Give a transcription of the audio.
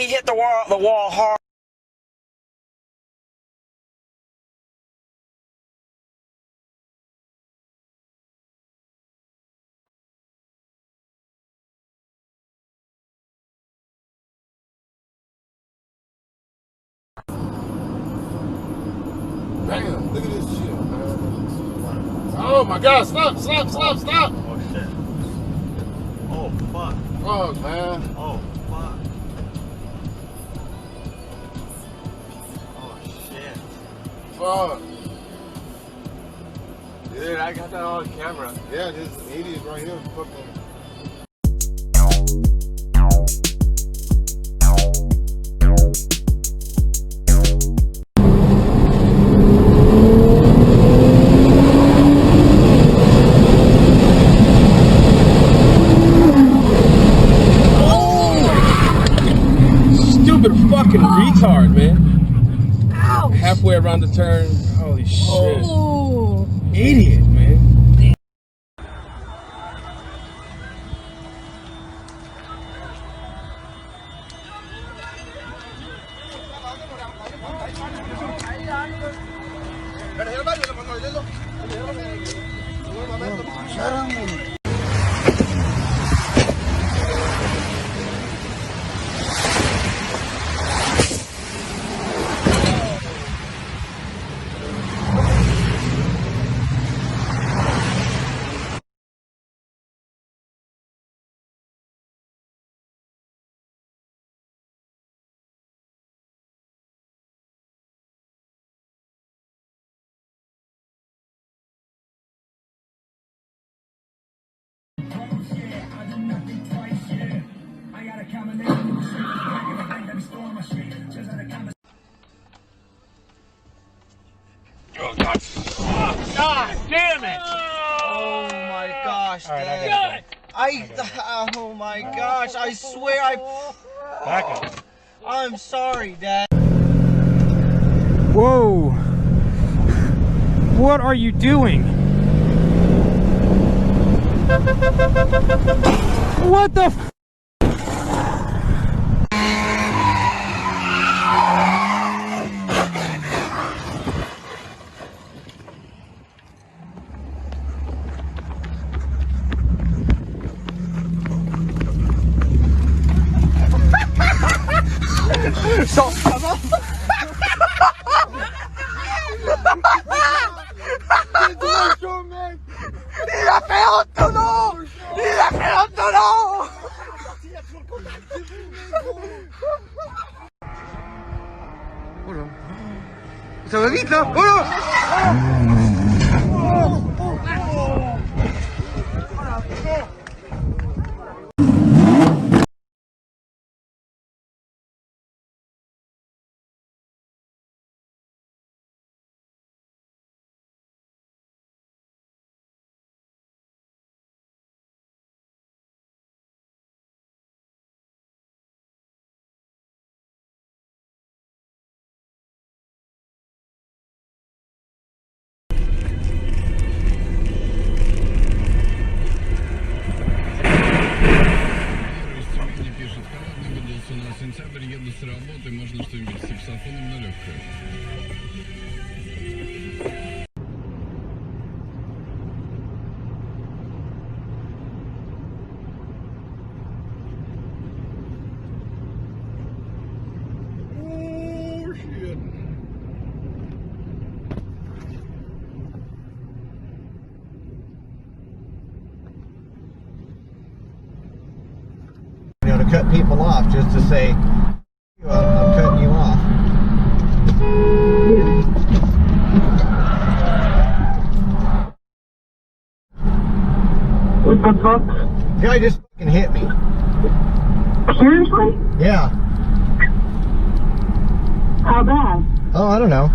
he hit the wall hard. Damn, look at this shit, man. Oh my God, stop. Oh shit. Oh fuck. Fuck, man. Oh fuck. Oh shit. Fuck. Dude, I got that on camera. Yeah, this idiot right here fucking. Fucking retard, man. Ouch. Halfway around the turn. Holy shit. Oh. Idiot, man. God damn it! Oh my gosh, Alright, Dad. Oh my gosh, I swear Back up. I'm sorry, Dad. Whoa! What are you doing? What the f— Сентябрь еду с работы, можно что-нибудь с саксофоном на легкое. To cut people off just to say, I'm cutting you off. What the fuck? Guy just fucking hit me. Seriously? Yeah. How bad? Oh, I don't know.